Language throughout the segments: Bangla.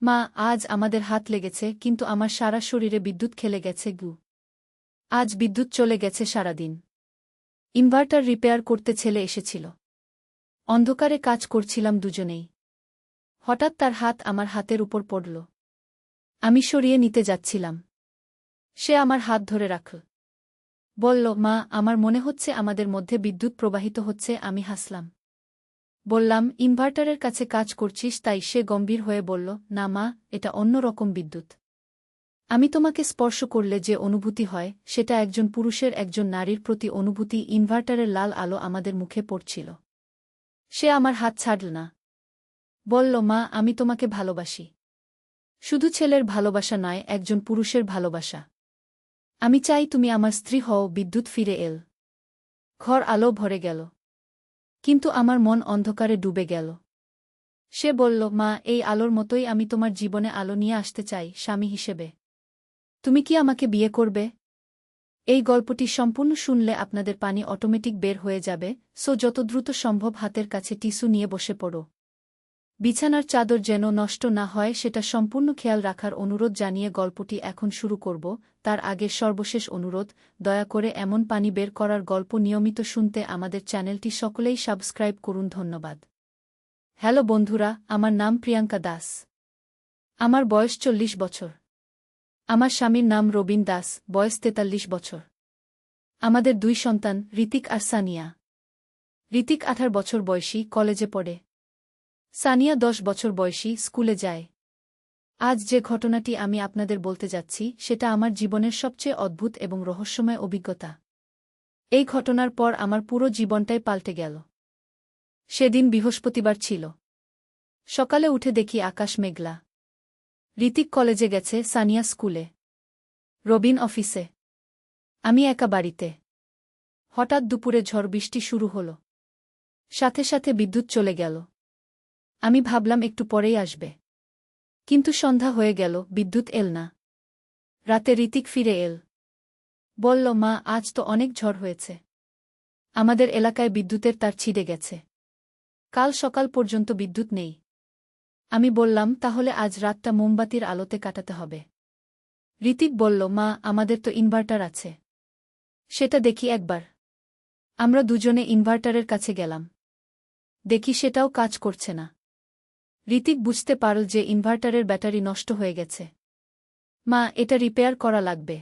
মা, আজ আমাদের হাত লেগেছে, কিন্তু আমার সারা শরীরে বিদ্যুৎ খেলে গেছে গু। আজ বিদ্যুৎ চলে গেছে সারাদিন। ইনভার্টার রিপেয়ার করতে ছেলে এসেছিল। অন্ধকারে কাজ করছিলাম দুজনেই। হঠাৎ তার হাত আমার হাতের উপর পড়ল। আমি সরিয়ে নিতে যাচ্ছিলাম। সে আমার হাত ধরে রাখল। বলল, মা, আমার মনে হচ্ছে আমাদের মধ্যে বিদ্যুৎ প্রবাহিত হচ্ছে। আমি হাসলাম। বললাম, ইনভার্টারের কাছে কাজ করছিস তাই? সে গম্ভীর হয়ে বলল, না মা, এটা অন্য রকম বিদ্যুৎ। আমি তোমাকে স্পর্শ করলে যে অনুভূতি হয়, সেটা একজন পুরুষের একজন নারীর প্রতি অনুভূতি। ইনভার্টারের লাল আলো আমাদের মুখে পড়ছিল। সে আমার হাত ছাড়ল না। বলল, মা, আমি তোমাকে ভালোবাসি। শুধু ছেলের ভালোবাসা নয়, একজন পুরুষের ভালোবাসা। আমি চাই তুমি আমার স্ত্রী হও। বিদ্যুৎ ফিরে এল। ঘর আলো ভরে গেল। কিন্তু আমার মন অন্ধকারে ডুবে গেল। সে বলল, মা, এই আলোর মতোই আমি তোমার জীবনে আলো নিয়ে আসতে চাই, স্বামী হিসেবে। তুমি কি আমাকে বিয়ে করবে? এই গল্পটি সম্পূর্ণ শুনলে আপনাদের পানি অটোমেটিক বের হয়ে যাবে, সো যত দ্রুত সম্ভব হাতের কাছে টিস্যু নিয়ে বসে পড়ো। বিছানার চাদর যেন নষ্ট না হয় সেটা সম্পূর্ণ খেয়াল রাখার অনুরোধ জানিয়ে গল্পটি এখন শুরু করব। তার আগে সর্বশেষ অনুরোধ, দয়া করে এমন পানি বের করার গল্প নিয়মিত শুনতে আমাদের চ্যানেলটি সকলেই সাবস্ক্রাইব করুন। ধন্যবাদ। হ্যালো বন্ধুরা, আমার নাম প্রিয়াঙ্কা দাস। আমার বয়স 40 বছর। আমার স্বামীর নাম রবিন দাস, বয়স 43 বছর। আমাদের 2 সন্তান, ঋতিক আর সানিয়া। ঋতিক 18 বছর বয়সী, কলেজে পড়ে। সানিয়া 10 বছর বয়সী, স্কুলে যায়। আজ যে ঘটনাটি আমি আপনাদের বলতে যাচ্ছি সেটা আমার জীবনের সবচেয়ে অদ্ভুত এবং রহস্যময় অভিজ্ঞতা। এই ঘটনার পর আমার পুরো জীবনটাই পাল্টে গেল। সেদিন বৃহস্পতিবার ছিল। সকালে উঠে দেখি আকাশ মেঘলা। ঋতিক কলেজে গেছে, সানিয়া স্কুলে, রবিন অফিসে। আমি একা বাড়িতে। হঠাৎ দুপুরে ঝড় বৃষ্টি শুরু হল। সাথে সাথে বিদ্যুৎ চলে গেল। আমি ভাবলাম একটু পরেই আসবে। কিন্তু সন্ধ্যা হয়ে গেল, বিদ্যুৎ এল না। রাতে ঋতিক ফিরে এল। বলল, মা, আজ তো অনেক ঝড় হয়েছে। আমাদের এলাকায় বিদ্যুতের তার ছিঁড়ে গেছে। কাল সকাল পর্যন্ত বিদ্যুৎ নেই। আমি বললাম, তাহলে আজ রাতটা মোমবাতির আলোতে কাটাতে হবে। ঋতিক বলল, মা, আমাদের তো ইনভার্টার আছে। সেটা দেখি একবার। আমরা দুজনে ইনভার্টারের কাছে গেলাম। দেখি সেটাও কাজ করছে না। ঋতিক বুঝতে পারল যে ইনভার্টারের ব্যাটারি নষ্ট হয়ে গেছে। মা, এটা রিপেয়ার করা লাগবে।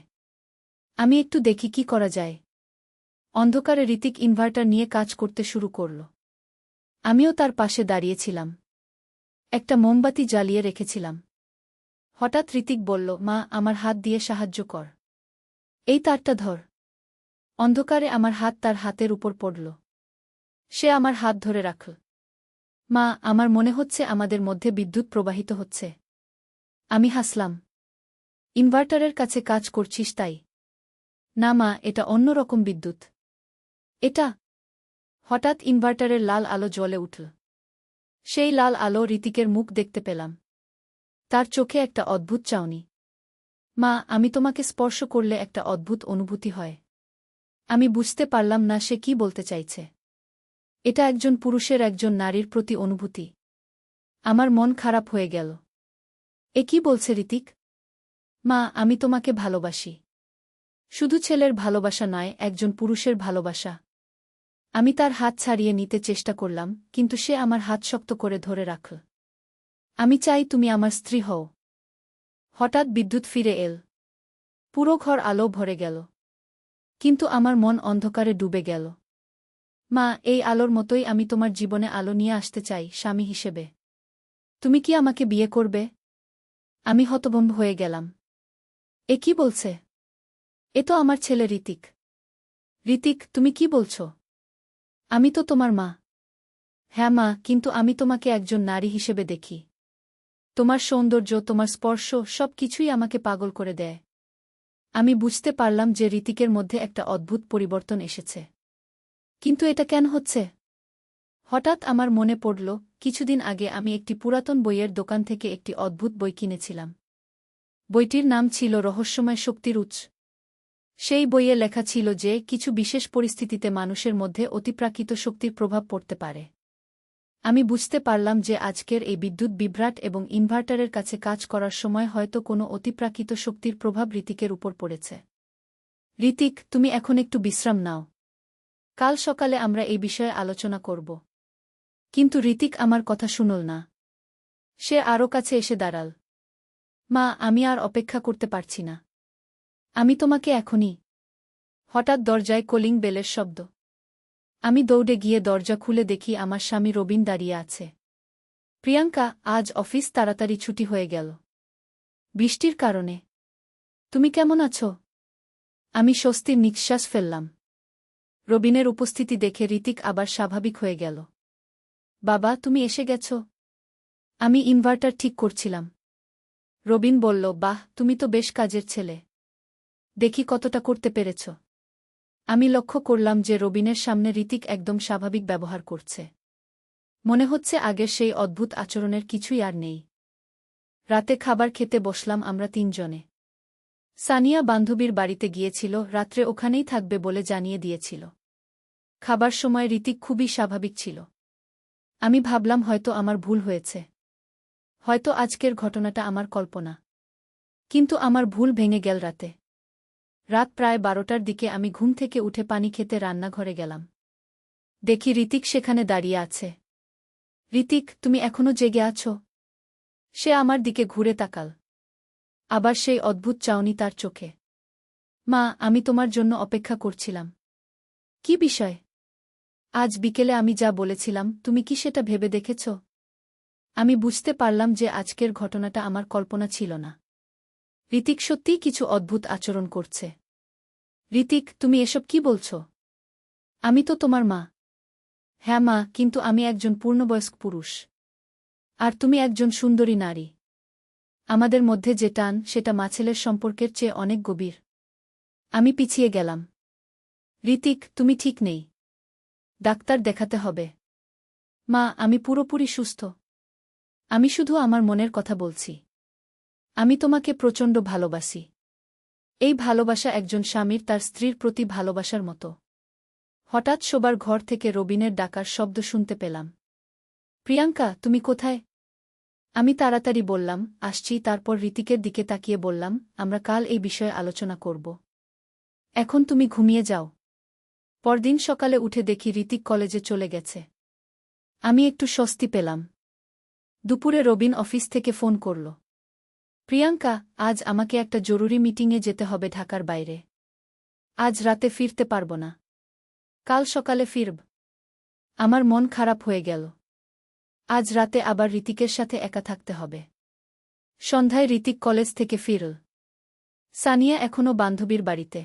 আমি একটু দেখি কি করা যায়। অন্ধকারে ঋতিক ইনভার্টার নিয়ে কাজ করতে শুরু করল। আমিও তার পাশে দাঁড়িয়েছিলাম। একটা মোমবাতি জ্বালিয়ে রেখেছিলাম। হঠাৎ ঋতিক বলল, মা, আমার হাত দিয়ে সাহায্য কর। এই তারটা ধর। অন্ধকারে আমার হাত তার হাতের উপর পড়ল। সে আমার হাত ধরে রাখল। মা, আমার মনে হচ্ছে আমাদের মধ্যে বিদ্যুৎ প্রবাহিত হচ্ছে। আমি হাসলাম। ইনভার্টারের কাছে কাজ করছিস তাই? না মা, এটা অন্য রকম বিদ্যুৎ। এটা। হঠাৎ ইনভার্টারের লাল আলো জ্বলে উঠল। সেই লাল আলো ঋতিকের মুখ দেখতে পেলাম। তার চোখে একটা অদ্ভুত চাউনি। মা, আমি তোমাকে স্পর্শ করলে একটা অদ্ভুত অনুভূতি হয়। আমি বুঝতে পারলাম না সে কি বলতে চাইছে। এটা একজন পুরুষের একজন নারীর প্রতি অনুভূতি। আমার মন খারাপ হয়ে গেল। এ কি বলছে ঋতিক? মা, আমি তোমাকে ভালোবাসি। শুধু ছেলের ভালোবাসা নয়, একজন পুরুষের ভালোবাসা। আমি তার হাত ছাড়িয়ে নিতে চেষ্টা করলাম, কিন্তু সে আমার হাত শক্ত করে ধরে রাখল। আমি চাই তুমি আমার স্ত্রী হও। হঠাৎ বিদ্যুৎ ফিরে এল। পুরো ঘর আলো ভরে গেল। কিন্তু আমার মন অন্ধকারে ডুবে গেল। মা, এই আলোর মতোই আমি তোমার জীবনে আলো নিয়ে আসতে চাই, স্বামী হিসেবে। তুমি কি আমাকে বিয়ে করবে? আমি হতভম্ব হয়ে গেলাম। এ কি বলছে? এ তো আমার ছেলে ঋতিক। ঋতিক, তুমি কি বলছ? আমি তো তোমার মা। হ্যাঁ মা, কিন্তু আমি তোমাকে একজন নারী হিসেবে দেখি। তোমার সৌন্দর্য, তোমার স্পর্শ, সব কিছুই আমাকে পাগল করে দেয়। আমি বুঝতে পারলাম যে ঋতিকের মধ্যে একটা অদ্ভুত পরিবর্তন এসেছে। কিন্তু এটা কেন হচ্ছে? হঠাৎ আমার মনে পড়ল, কিছুদিন আগে আমি একটি পুরাতন বইয়ের দোকান থেকে একটি অদ্ভুত বই কিনেছিলাম। বইটির নাম ছিল রহস্যময় শক্তির উৎস। সেই বইয়ে লেখা ছিল যে কিছু বিশেষ পরিস্থিতিতে মানুষের মধ্যে অতিপ্রাকৃত শক্তির প্রভাব পড়তে পারে। আমি বুঝতে পারলাম যে আজকের এই বিদ্যুৎ বিভ্রাট এবং ইনভার্টারের কাছে কাজ করার সময় হয়তো কোনো অতিপ্রাকৃত শক্তির প্রভাব ঋতিকের উপর পড়েছে। ঋতিক, তুমি এখন একটু বিশ্রাম নাও। কাল সকালে আমরা এই বিষয়ে আলোচনা করব। কিন্তু ঋতিক আমার কথা শুনল না। সে আরও কাছে এসে দাঁড়াল। মা, আমি আর অপেক্ষা করতে পারছি না। আমি তোমাকে এখনই। হঠাৎ দরজায় কলিং বেলের শব্দ। আমি দৌড়ে গিয়ে দরজা খুলে দেখি আমার স্বামী রবিন দাঁড়িয়ে আছে। প্রিয়াঙ্কা, আজ অফিস তাড়াতাড়ি ছুটি হয়ে গেল। বৃষ্টির কারণে। তুমি কেমন আছো? আমি স্বস্তির নিঃশ্বাস ফেললাম। রবিনের উপস্থিতি দেখে ঋতিক আবার স্বাভাবিক হয়ে গেল। বাবা, তুমি এসে গেছ? আমি ইনভার্টার ঠিক করছিলাম। রবিন বলল, বাহ, তুমি তো বেশ কাজের ছেলে। দেখি কতটা করতে পেরেছ। আমি লক্ষ্য করলাম যে রবিনের সামনে ঋতিক একদম স্বাভাবিক ব্যবহার করছে। মনে হচ্ছে আগের সেই অদ্ভুত আচরণের কিছুই আর নেই। রাতে খাবার খেতে বসলাম আমরা তিনজনে। সানিয়া বান্ধবীর বাড়িতে গিয়েছিল, রাত্রে ওখানেই থাকবে বলে জানিয়ে দিয়েছিল। খাবার সময় ঋতিক খুবই স্বাভাবিক ছিল। আমি ভাবলাম হয়তো আমার ভুল হয়েছে। হয়তো আজকের ঘটনাটা আমার কল্পনা। কিন্তু আমার ভুল ভেঙে গেল রাতে। রাত প্রায় 12টার দিকে আমি ঘুম থেকে উঠে পানি খেতে রান্নাঘরে গেলাম। দেখি ঋতিক সেখানে দাঁড়িয়ে আছে। ঋতিক, তুমি এখনো জেগে আছো? সে আমার দিকে ঘুরে তাকাল। আবার সেই অদ্ভুত চাউনি তার চোখে। মা, আমি তোমার জন্য অপেক্ষা করছিলাম। কি বিষয়? আজ বিকেলে আমি যা বলেছিলাম, তুমি কি সেটা ভেবে দেখেছ? আমি বুঝতে পারলাম যে আজকের ঘটনাটা আমার কল্পনা ছিল না। ঋতিক সত্যিই কিছু অদ্ভুত আচরণ করছে। ঋতিক, তুমি এসব কি বলছ? আমি তো তোমার মা। হ্যাঁ মা, কিন্তু আমি একজন পূর্ণবয়স্ক পুরুষ। আর তুমি একজন সুন্দরী নারী। আমাদের মধ্যে যে টান, সেটা মা-ছেলের সম্পর্কের চেয়ে অনেক গভীর। আমি পিছিয়ে গেলাম। ঋতিক, তুমি ঠিক নেই। ডাক্তার দেখাতে হবে। মা, আমি পুরোপুরি সুস্থ। আমি শুধু আমার মনের কথা বলছি। আমি তোমাকে প্রচণ্ড ভালোবাসি। এই ভালোবাসা একজন স্বামীর তার স্ত্রীর প্রতি ভালোবাসার মতো। হঠাৎ শোবার ঘর থেকে রবিনের ডাকার শব্দ শুনতে পেলাম। প্রিয়াঙ্কা, তুমি কোথায়? আমি তাড়াতাড়ি বললাম, আসছি। তারপর ঋতিকের দিকে তাকিয়ে বললাম, আমরা কাল এই বিষয়ে আলোচনা করব। এখন তুমি ঘুমিয়ে যাও। পরদিন সকালে উঠে দেখি ঋতিক কলেজে চলে গেছে। আমি একটু স্বস্তি পেলাম। দুপুরে রবিন অফিস থেকে ফোন করল। প্রিয়াঙ্কা, আজ আমাকে একটা জরুরি মিটিংয়ে যেতে হবে ঢাকার বাইরে। আজ রাতে ফিরতে পারব না। কাল সকালে ফিরব। আমার মন খারাপ হয়ে গেল। আজ রাতে আবার ঋতিকের সাথে একা থাকতে হবে। সন্ধ্যায় ঋতিক কলেজ থেকে ফিরল। সানিয়া এখনও বান্ধবীর বাড়িতে।